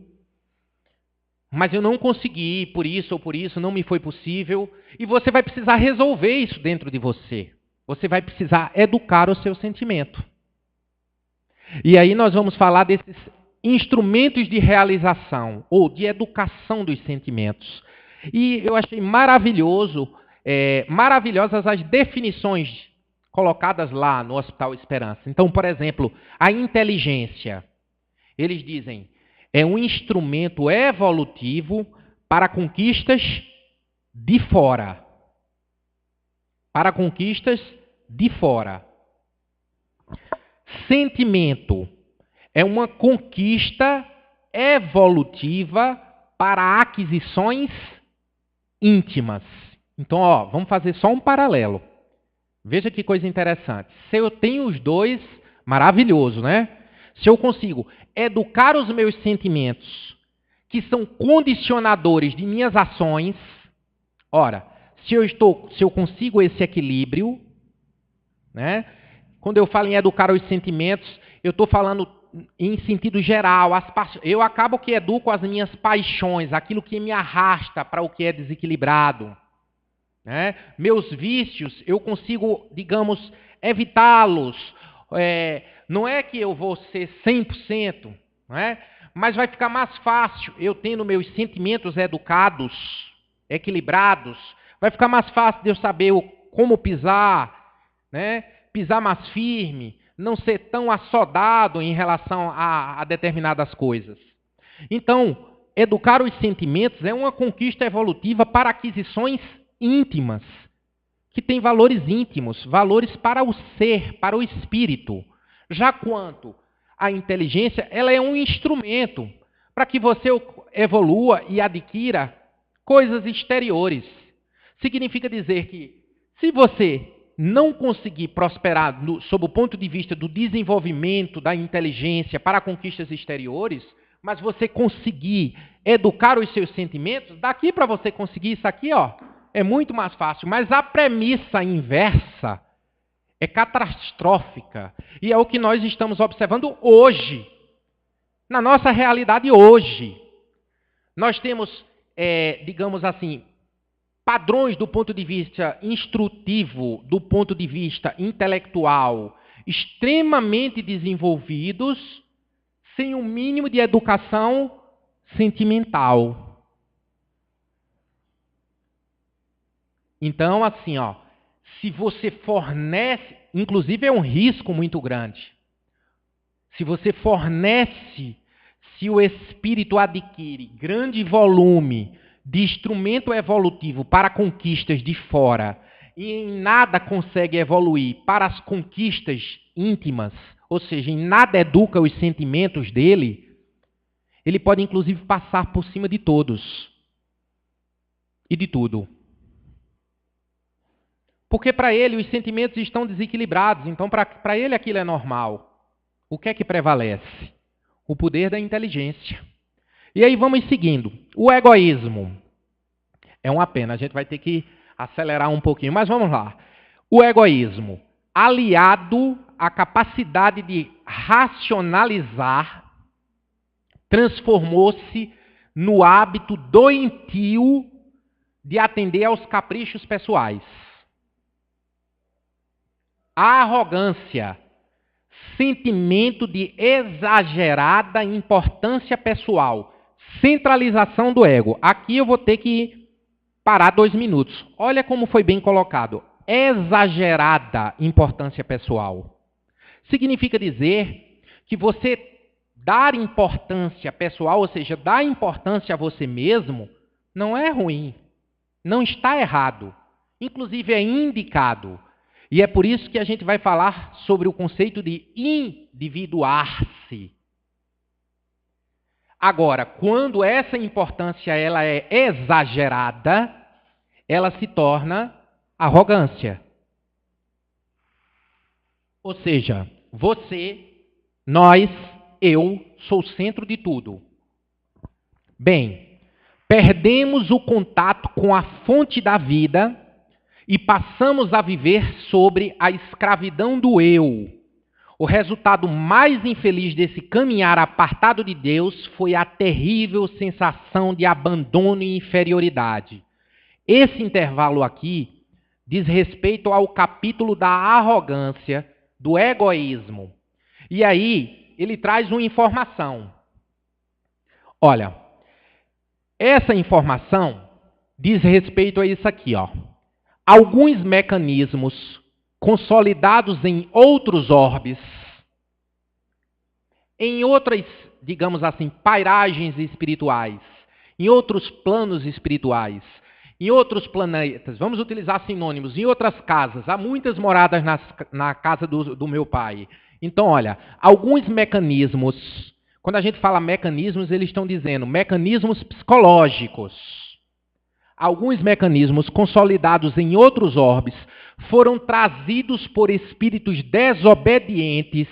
mas eu não consegui, por isso ou por isso, não me foi possível. E você vai precisar resolver isso dentro de você. Você vai precisar educar o seu sentimento. E aí nós vamos falar desses instrumentos de realização ou de educação dos sentimentos. E eu achei maravilhosas as definições colocadas lá no Hospital Esperança. Então, por exemplo, a inteligência. Eles dizem, é um instrumento evolutivo para conquistas de fora. Para conquistas de fora. Sentimento é uma conquista evolutiva para aquisições íntimas. Então, ó, vamos fazer só um paralelo. Veja que coisa interessante. Se eu tenho os dois, maravilhoso, né? Se eu consigo educar os meus sentimentos, que são condicionadores de minhas ações, ora, se eu consigo esse equilíbrio, né? Quando eu falo em educar os sentimentos, eu estou falando em sentido geral. Eu acabo que educo as minhas paixões, aquilo que me arrasta para o que é desequilibrado. Né? Meus vícios, eu consigo, digamos, evitá-los. Não é que eu vou ser 100%, né? Mas vai ficar mais fácil eu tendo meus sentimentos educados, equilibrados. Vai ficar mais fácil de eu saber como pisar, né? Pisar mais firme, não ser tão assodado em relação a determinadas coisas. Então, educar os sentimentos é uma conquista evolutiva para aquisições íntimas, que têm valores íntimos, valores para o ser, para o espírito. Já quanto a inteligência, ela é um instrumento para que você evolua e adquira coisas exteriores. Significa dizer que, se você não conseguir prosperar sob o ponto de vista do desenvolvimento da inteligência para conquistas exteriores, mas você conseguir educar os seus sentimentos, daqui para você conseguir isso aqui, ó, é muito mais fácil. Mas a premissa inversa é catastrófica. E é o que nós estamos observando hoje. Na nossa realidade hoje. Nós temos, digamos assim, padrões do ponto de vista instrutivo, do ponto de vista intelectual, extremamente desenvolvidos, sem um mínimo de educação sentimental. Então, assim, ó, se você fornece, inclusive é um risco muito grande. Se você fornece, se o espírito adquire grande volume de instrumento evolutivo para conquistas de fora e em nada consegue evoluir para as conquistas íntimas, ou seja, em nada educa os sentimentos dele, ele pode inclusive passar por cima de todos e de tudo. Porque para ele os sentimentos estão desequilibrados, então para ele aquilo é normal. O que é que prevalece? O poder da inteligência. E aí vamos seguindo. O egoísmo. É uma pena, a gente vai ter que acelerar um pouquinho, mas vamos lá. O egoísmo, aliado à capacidade de racionalizar, transformou-se no hábito doentio de atender aos caprichos pessoais. A arrogância, sentimento de exagerada importância pessoal, centralização do ego. Aqui eu vou ter que parar 2 minutos. Olha como foi bem colocado. Exagerada importância pessoal. Significa dizer que você dar importância pessoal, ou seja, dar importância a você mesmo, não é ruim. Não está errado. Inclusive é indicado. E é por isso que a gente vai falar sobre o conceito de individuar-se. Agora, quando essa importância ela é exagerada, ela se torna arrogância. Ou seja, você, nós, eu sou o centro de tudo. Bem, perdemos o contato com a fonte da vida e passamos a viver sobre a escravidão do eu. O resultado mais infeliz desse caminhar apartado de Deus foi a terrível sensação de abandono e inferioridade. Esse intervalo aqui diz respeito ao capítulo da arrogância, do egoísmo. E aí, ele traz uma informação. Olha, essa informação diz respeito a isso aqui, ó. Alguns mecanismos consolidados em outros orbes, em outras, digamos assim, pairagens espirituais, em outros planos espirituais, em outros planetas, vamos utilizar sinônimos, em outras casas, há muitas moradas na casa do meu pai. Então, olha, alguns mecanismos, quando a gente fala mecanismos, eles estão dizendo mecanismos psicológicos. Alguns mecanismos consolidados em outros orbes foram trazidos por espíritos desobedientes,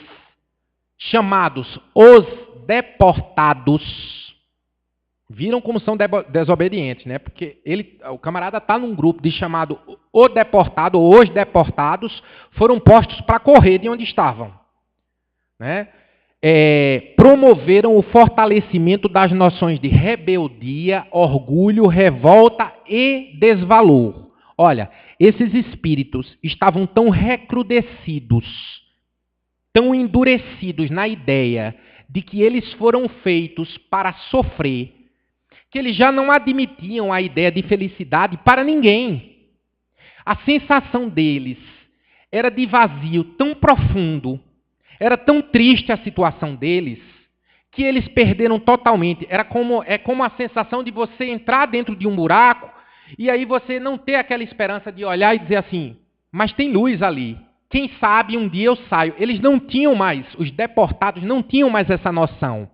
chamados os deportados. Viram como são desobedientes, né? Porque o camarada está num grupo chamado o deportado, ou os deportados, foram postos para correr de onde estavam. Né? Promoveram o fortalecimento das noções de rebeldia, orgulho, revolta e desvalor. Olha, esses espíritos estavam tão recrudescidos, tão endurecidos na ideia de que eles foram feitos para sofrer, que eles já não admitiam a ideia de felicidade para ninguém. A sensação deles era de vazio tão profundo, era tão triste a situação deles, que eles perderam totalmente. É como a sensação de você entrar dentro de um buraco e aí você não ter aquela esperança de olhar e dizer assim, mas tem luz ali. Quem sabe um dia eu saio. Eles não tinham mais, os deportados não tinham mais essa noção.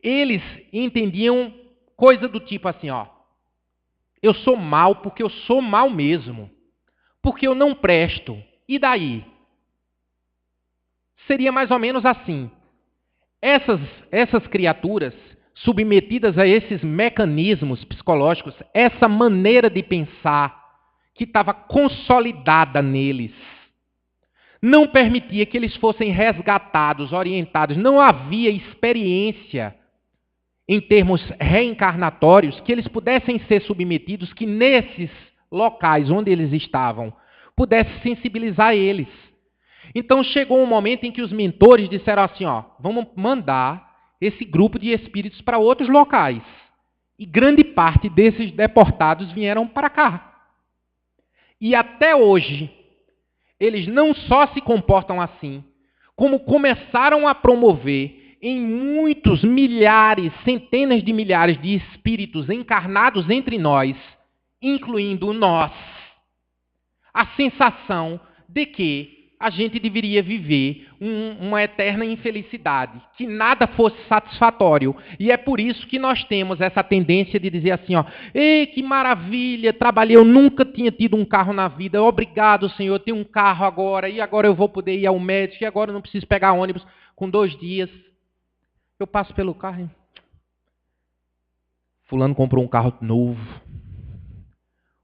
Eles entendiam coisa do tipo assim, ó, eu sou mal porque eu sou mal mesmo, porque eu não presto. E daí? Seria mais ou menos assim. Essas criaturas, submetidas a esses mecanismos psicológicos, essa maneira de pensar que estava consolidada neles, não permitia que eles fossem resgatados, orientados. Não havia experiência em termos reencarnatórios que eles pudessem ser submetidos, que nesses locais onde eles estavam, pudesse sensibilizar eles. Então chegou um momento em que os mentores disseram assim, ó, vamos mandar esse grupo de espíritos para outros locais. E grande parte desses deportados vieram para cá. E até hoje, eles não só se comportam assim, como começaram a promover em muitos milhares, centenas de milhares de espíritos encarnados entre nós, incluindo nós, a sensação de que a gente deveria viver uma eterna infelicidade, que nada fosse satisfatório. E é por isso que nós temos essa tendência de dizer assim, ó, ei, que maravilha, trabalhei, eu nunca tinha tido um carro na vida, obrigado, Senhor, eu tenho um carro agora, e agora eu vou poder ir ao médico, e agora eu não preciso pegar ônibus. Com 2 dias, eu passo pelo carro e... Fulano comprou um carro novo,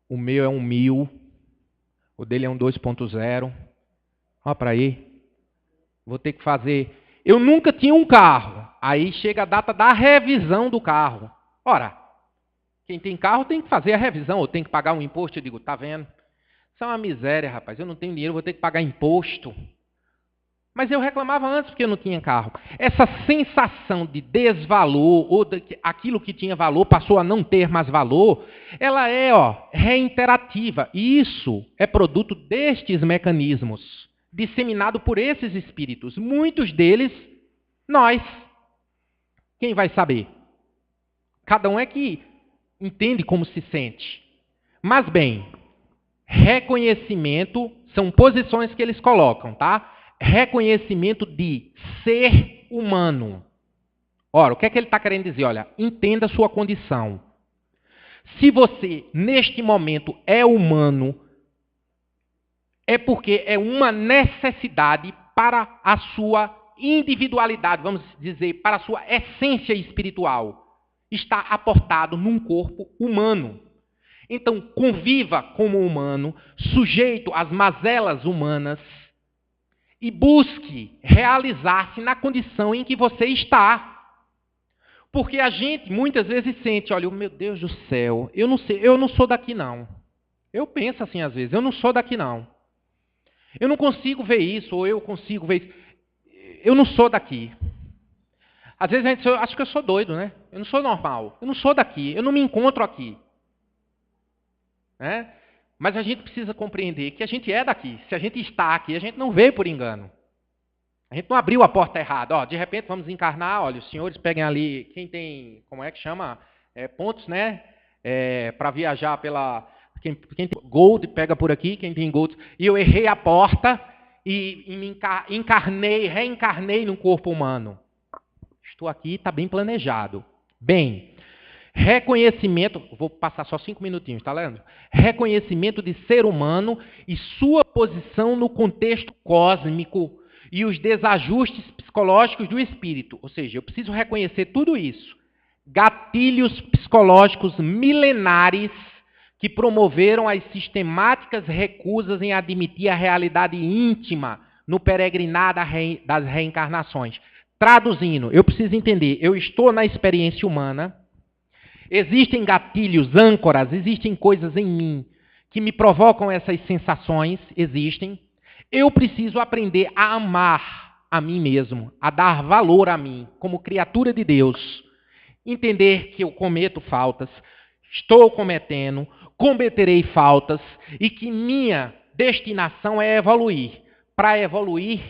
o meu é um 1000, o dele é um 2.0, olha para aí, vou ter que fazer... Eu nunca tinha um carro, aí chega a data da revisão do carro. Ora, quem tem carro tem que fazer a revisão, ou tem que pagar um imposto. Eu digo, tá vendo? Isso é uma miséria, rapaz, eu não tenho dinheiro, vou ter que pagar imposto. Mas eu reclamava antes porque eu não tinha carro. Essa sensação de desvalor, ou aquilo que tinha valor passou a não ter mais valor, ela é reiterativa. E isso é produto destes mecanismos, disseminado por esses espíritos. Muitos deles, nós. Quem vai saber? Cada um é que entende como se sente. Mas bem, reconhecimento são posições que eles colocam, tá? Reconhecimento de ser humano. Ora, o que é que ele está querendo dizer? Olha, entenda a sua condição. Se você, neste momento, é humano, é porque é uma necessidade para a sua individualidade, vamos dizer, para a sua essência espiritual. Está aportado num corpo humano. Então, conviva como humano, sujeito às mazelas humanas, e busque realizar-se na condição em que você está. Porque a gente muitas vezes sente, olha, meu Deus do céu, eu não sei, eu não sou daqui não. Eu penso assim às vezes, eu não sou daqui não. Eu não consigo ver isso, ou eu consigo ver isso. Eu não sou daqui. Às vezes a gente acha que eu sou doido, né? Eu não sou normal, eu não sou daqui, eu não me encontro aqui. Né? Mas a gente precisa compreender que a gente é daqui. Se a gente está aqui, a gente não veio por engano. A gente não abriu a porta errada. De repente vamos encarnar, olha, os senhores peguem ali, quem tem, como é que chama? Pontos, né? Para viajar pela... Quem tem Gold, pega por aqui, quem tem Gold. E eu errei a porta e me reencarnei num corpo humano. Estou aqui, está bem planejado. Bem... Reconhecimento, vou passar só 5 minutinhos, tá, Leandro? Reconhecimento de ser humano e sua posição no contexto cósmico e os desajustes psicológicos do espírito. Ou seja, eu preciso reconhecer tudo isso. Gatilhos psicológicos milenares que promoveram as sistemáticas recusas em admitir a realidade íntima no peregrinar das reencarnações. Traduzindo, eu preciso entender, eu estou na experiência humana. Existem gatilhos, âncoras, existem coisas em mim que me provocam essas sensações, existem. Eu preciso aprender a amar a mim mesmo, a dar valor a mim, como criatura de Deus. Entender que eu cometo faltas, estou cometendo, cometerei faltas e que minha destinação é evoluir. Para evoluir,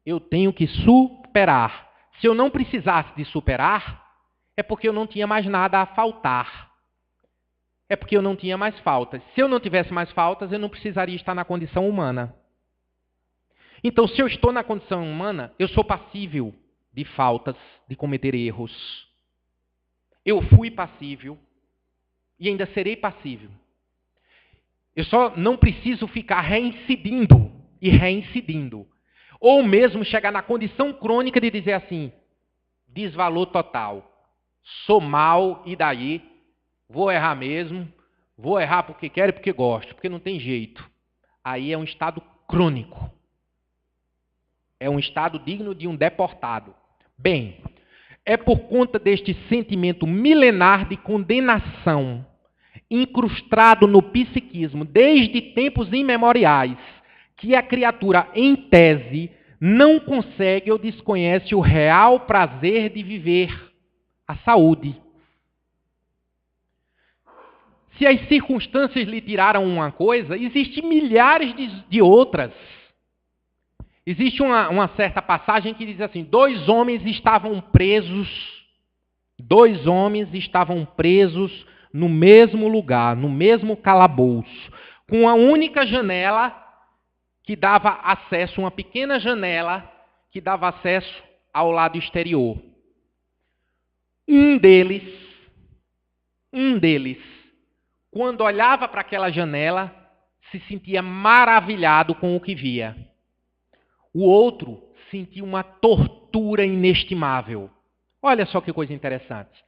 eu tenho que superar. Se eu não precisasse de superar, é porque eu não tinha mais nada a faltar. É porque eu não tinha mais faltas. Se eu não tivesse mais faltas, eu não precisaria estar na condição humana. Então, se eu estou na condição humana, eu sou passível de faltas, de cometer erros. Eu fui passível e ainda serei passível. Eu só não preciso ficar reincidindo e reincidindo. Ou mesmo chegar na condição crônica de dizer assim, desvalor total. Sou mal e daí vou errar mesmo, vou errar porque quero e porque gosto, porque não tem jeito. Aí é um estado crônico. É um estado digno de um deportado. Bem, é por conta deste sentimento milenar de condenação, incrustado no psiquismo desde tempos imemoriais, que a criatura, em tese, não consegue ou desconhece o real prazer de viver. A saúde. Se as circunstâncias lhe tiraram uma coisa, existem milhares de outras. Existe uma certa passagem que diz assim, 2 homens estavam presos no mesmo lugar, no mesmo calabouço, com uma única janela que dava acesso, uma pequena janela que dava acesso ao lado exterior. Um deles, quando olhava para aquela janela, se sentia maravilhado com o que via. O outro sentia uma tortura inestimável. Olha só que coisa interessante.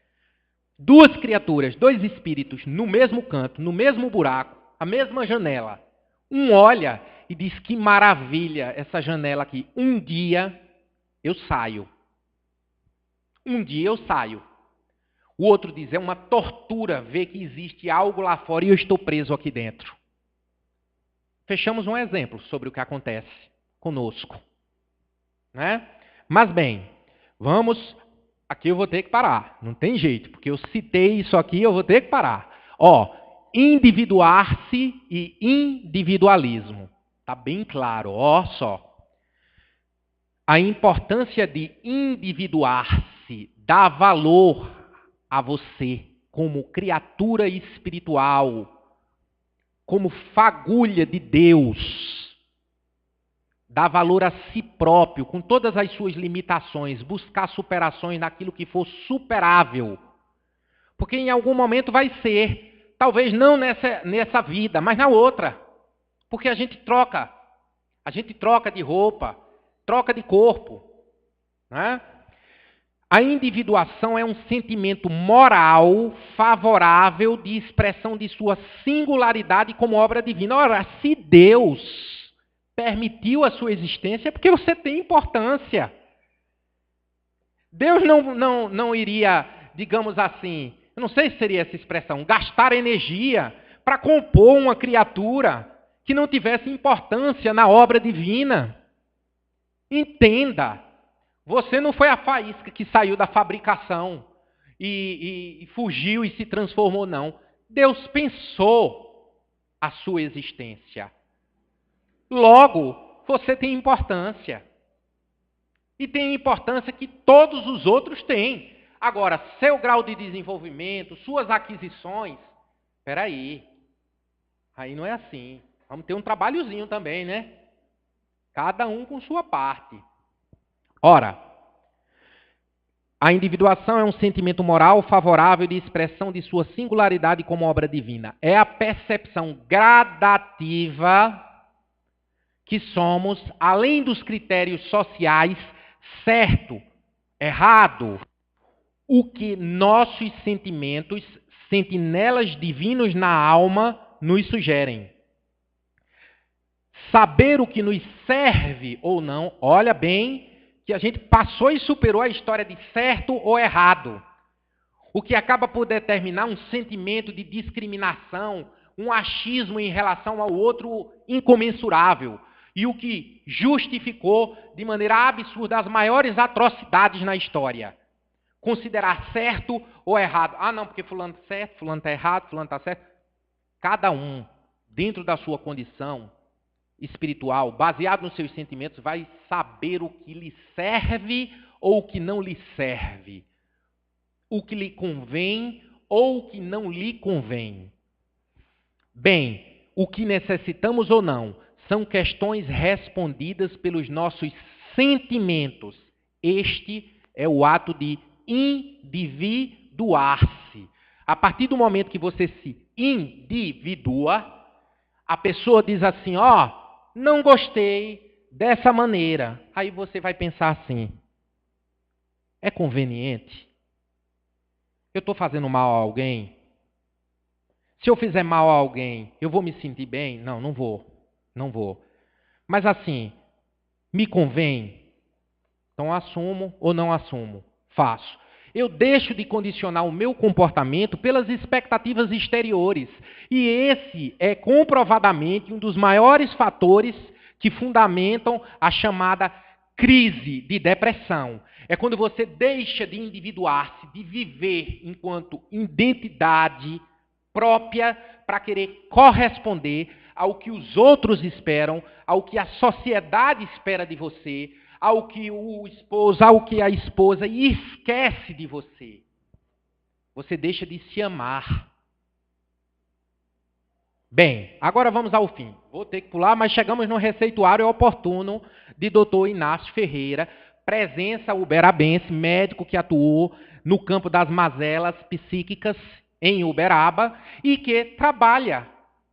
Duas criaturas, dois espíritos, no mesmo canto, no mesmo buraco, a mesma janela. Um olha e diz: que maravilha essa janela aqui. Um dia eu saio. Um dia eu saio. O outro diz: é uma tortura ver que existe algo lá fora e eu estou preso aqui dentro. Fechamos um exemplo sobre o que acontece conosco. Né? Mas bem, vamos... Aqui eu vou ter que parar. Não tem jeito, porque eu citei isso aqui, eu vou ter que parar. Ó, individuar-se e individualismo. Está bem claro, ó só. A importância de individuar-se, dar valor a você como criatura espiritual, como fagulha de Deus. Dar valor a si próprio, com todas as suas limitações, buscar superações naquilo que for superável. Porque em algum momento vai ser, talvez não nessa vida, mas na outra. Porque a gente troca de roupa, troca de corpo. Né? A individuação é um sentimento moral favorável de expressão de sua singularidade como obra divina. Ora, se Deus permitiu a sua existência, é porque você tem importância. Deus não iria, digamos assim, eu não sei se seria essa expressão, gastar energia para compor uma criatura que não tivesse importância na obra divina. Entenda, você não foi a faísca que saiu da fabricação e fugiu e se transformou, não. Deus pensou a sua existência. Logo, você tem importância. E tem importância que todos os outros têm. Agora, seu grau de desenvolvimento, suas aquisições, espera aí. Aí não é assim. Vamos ter um trabalhozinho também, né? Cada um com sua parte. Ora, a individuação é um sentimento moral favorável de expressão de sua singularidade como obra divina. É a percepção gradativa que somos, além dos critérios sociais, certo, errado, o que nossos sentimentos, sentinelas divinos na alma, nos sugerem. Saber o que nos serve ou não, olha bem, que a gente passou e superou a história de certo ou errado. O que acaba por determinar um sentimento de discriminação, um achismo em relação ao outro incomensurável. E o que justificou de maneira absurda as maiores atrocidades na história. Considerar certo ou errado. Ah, não, porque fulano está certo, fulano está errado, fulano está certo. Cada um, dentro da sua condição espiritual, baseado nos seus sentimentos, vai saber o que lhe serve ou o que não lhe serve. O que lhe convém ou o que não lhe convém. Bem, o que necessitamos ou não são questões respondidas pelos nossos sentimentos. Este é o ato de individuar-se. A partir do momento que você se individua, a pessoa diz assim, ó, não gostei dessa maneira. Aí você vai pensar assim, é conveniente? Eu estou fazendo mal a alguém? Se eu fizer mal a alguém, eu vou me sentir bem? Não, não vou. Não vou. Mas assim, me convém? Então assumo ou não assumo? Faço. Eu deixo de condicionar o meu comportamento pelas expectativas exteriores. E esse é comprovadamente um dos maiores fatores que fundamentam a chamada crise de depressão. É quando você deixa de individuar-se, de viver enquanto identidade própria para querer corresponder ao que os outros esperam, ao que a sociedade espera de você, ao que o esposo, ao que a esposa, e esquece de você. Você deixa de se amar. Bem, agora vamos ao fim. Vou ter que pular, mas chegamos no receituário oportuno de Dr. Inácio Ferreira, presença uberabense, médico que atuou no campo das mazelas psíquicas em Uberaba e que trabalha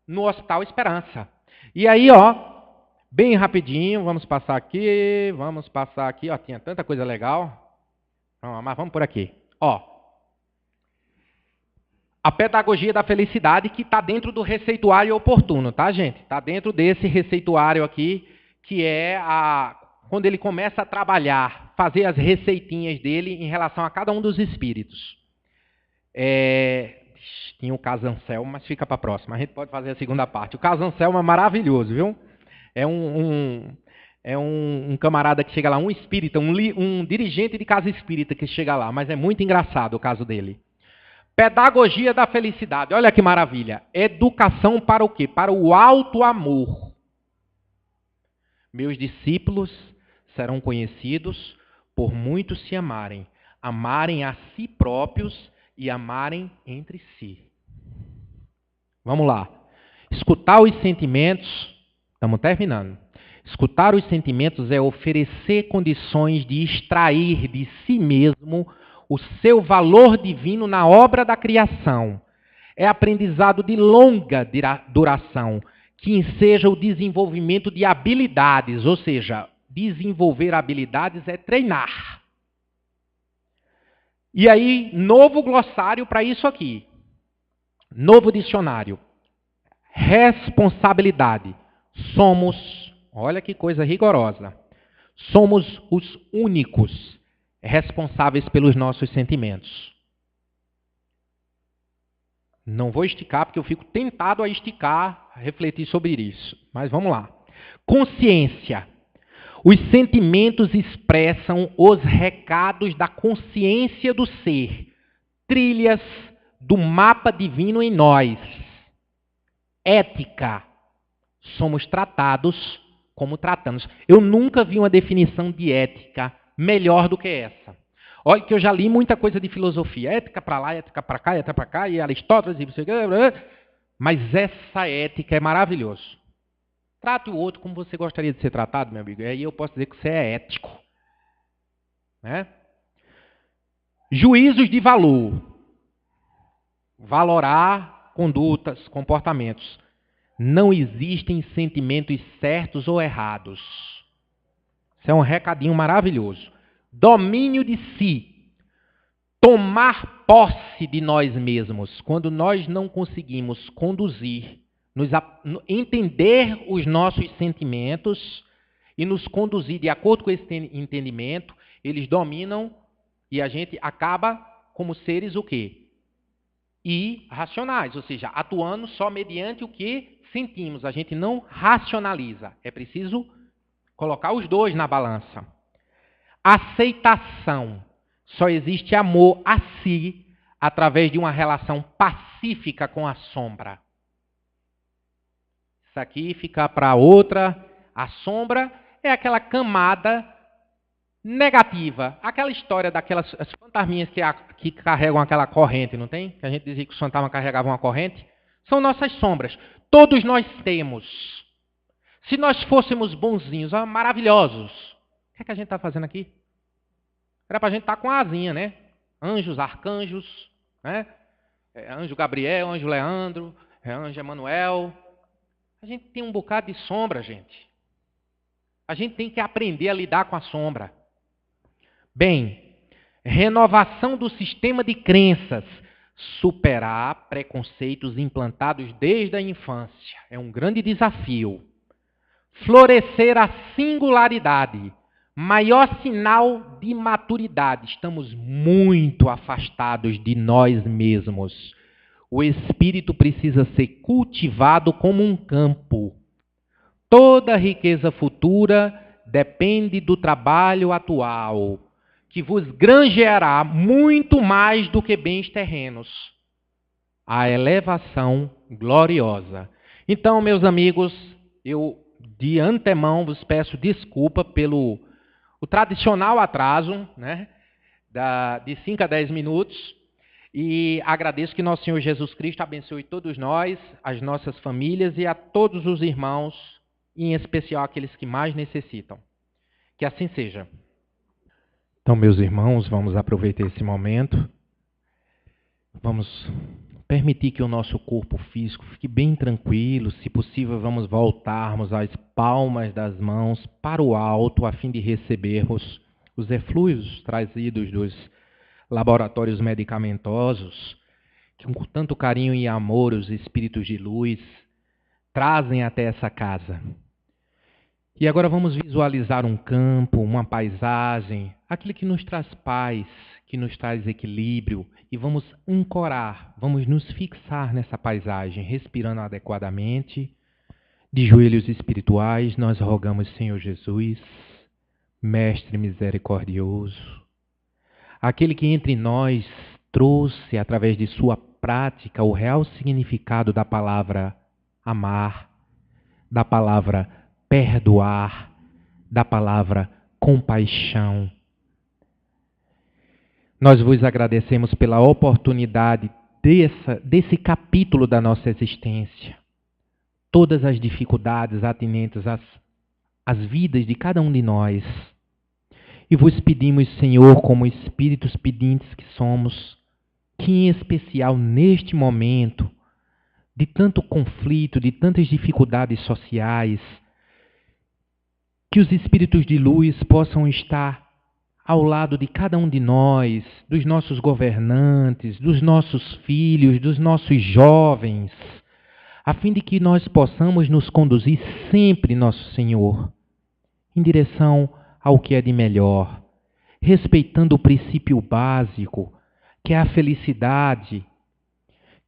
no Hospital Esperança. E aí, bem rapidinho, vamos passar aqui, tinha tanta coisa legal, mas vamos por aqui. A pedagogia da felicidade que está dentro do receituário oportuno, tá, gente? Está dentro desse receituário aqui, que é quando ele começa a trabalhar, fazer as receitinhas dele em relação a cada um dos espíritos. Tinha o caso Anselmo, mas fica para a próxima. A gente pode fazer a segunda parte. O caso Anselmo é maravilhoso, viu? É um camarada que chega lá, um espírita, um dirigente de casa espírita que chega lá, mas é muito engraçado o caso dele. Pedagogia da felicidade, olha que maravilha. Educação para o quê? Para o alto amor. Meus discípulos serão conhecidos por muitos se amarem. Amarem a si próprios e amarem entre si. Vamos lá. Escutar os sentimentos, estamos terminando. Escutar os sentimentos é oferecer condições de extrair de si mesmo o seu valor divino na obra da criação. É aprendizado de longa duração, que enseja o desenvolvimento de habilidades, ou seja, desenvolver habilidades é treinar. E aí, novo glossário para isso aqui. Novo dicionário. Responsabilidade. Somos, olha que coisa rigorosa, somos os únicos responsáveis pelos nossos sentimentos. Não vou esticar, porque eu fico tentado a esticar, a refletir sobre isso. Mas vamos lá. Consciência. Os sentimentos expressam os recados da consciência do ser, trilhas do mapa divino em nós. Ética. Somos tratados como tratamos. Eu nunca vi uma definição de ética melhor do que essa. Olha que eu já li muita coisa de filosofia. Ética para lá, ética para cá, ética para cá, e Aristóteles, e mas essa ética é maravilhoso. Trate o outro como você gostaria de ser tratado, meu amigo. E aí eu posso dizer que você é ético. Né? Juízos de valor. Valorar condutas, comportamentos. Não existem sentimentos certos ou errados. Isso é um recadinho maravilhoso. Domínio de si. Tomar posse de nós mesmos. Quando nós não conseguimos conduzir, entender os nossos sentimentos e nos conduzir de acordo com esse entendimento, eles dominam e a gente acaba como seres o quê? Irracionais, ou seja, atuando só mediante o que sentimos. A gente não racionaliza. É preciso colocar os dois na balança. Aceitação. Só existe amor a si através de uma relação pacífica com a sombra. Isso aqui fica para outra. A sombra é aquela camada negativa. Aquela história daquelas fantasminhas que carregam aquela corrente, não tem? Que a gente dizia que os fantasmas carregavam uma corrente. São nossas sombras. Todos nós temos. Se nós fôssemos bonzinhos, maravilhosos, o que é que a gente está fazendo aqui? Era para a gente estar com a asinha, né? Anjos, arcanjos, né? Anjo Gabriel, anjo Leandro, anjo Emanuel. A gente tem um bocado de sombra, gente. A gente tem que aprender a lidar com a sombra. Bem, renovação do sistema de crenças. Superar preconceitos implantados desde a infância. É um grande desafio. Florescer a singularidade. Maior sinal de maturidade. Estamos muito afastados de nós mesmos. O espírito precisa ser cultivado como um campo. Toda riqueza futura depende do trabalho atual, que vos granjeará muito mais do que bens terrenos. A elevação gloriosa. Então, meus amigos, eu de antemão vos peço desculpa pelo o tradicional atraso, né, de 5 a 10 minutos. E agradeço que nosso Senhor Jesus Cristo abençoe todos nós, as nossas famílias e a todos os irmãos, em especial aqueles que mais necessitam. Que assim seja. Então, meus irmãos, vamos aproveitar esse momento. Vamos permitir que o nosso corpo físico fique bem tranquilo. Se possível, vamos voltarmos as palmas das mãos para o alto, a fim de recebermos os eflúvios trazidos dos laboratórios medicamentosos, que com tanto carinho e amor os espíritos de luz trazem até essa casa. E agora vamos visualizar um campo, uma paisagem, aquilo que nos traz paz, que nos traz equilíbrio, e vamos ancorar, vamos nos fixar nessa paisagem, respirando adequadamente. De joelhos espirituais, nós rogamos, Senhor Jesus, Mestre misericordioso, aquele que entre nós trouxe, através de sua prática, o real significado da palavra amar, da palavra perdoar, da palavra compaixão. Nós vos agradecemos pela oportunidade desse capítulo da nossa existência. Todas as dificuldades atinentes às vidas de cada um de nós. E vos pedimos, Senhor, como espíritos pedintes que somos, que em especial neste momento de tanto conflito, de tantas dificuldades sociais, que os espíritos de luz possam estar ao lado de cada um de nós, dos nossos governantes, dos nossos filhos, dos nossos jovens, a fim de que nós possamos nos conduzir sempre, nosso Senhor, em direção ao que é de melhor, respeitando o princípio básico, que é a felicidade,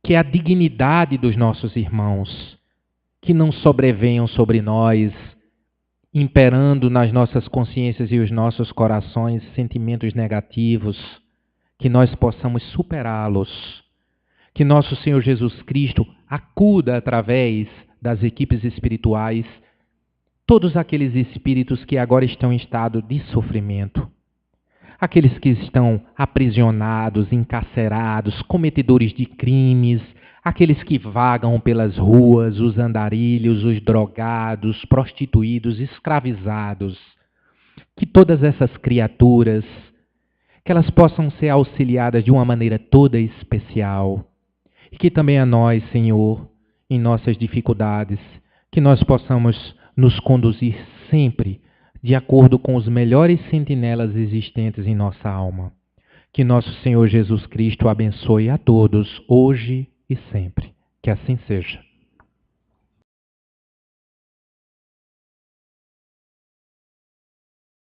que é a dignidade dos nossos irmãos, que não sobrevenham sobre nós, imperando nas nossas consciências e os nossos corações sentimentos negativos, que nós possamos superá-los, que nosso Senhor Jesus Cristo acuda através das equipes espirituais todos aqueles espíritos que agora estão em estado de sofrimento, aqueles que estão aprisionados, encarcerados, cometedores de crimes, aqueles que vagam pelas ruas, os andarilhos, os drogados, prostituídos, escravizados. Que todas essas criaturas, que elas possam ser auxiliadas de uma maneira toda especial. E que também a nós, Senhor, em nossas dificuldades, que nós possamos nos conduzir sempre de acordo com os melhores sentinelas existentes em nossa alma. Que nosso Senhor Jesus Cristo abençoe a todos, hoje e sempre. Que assim seja.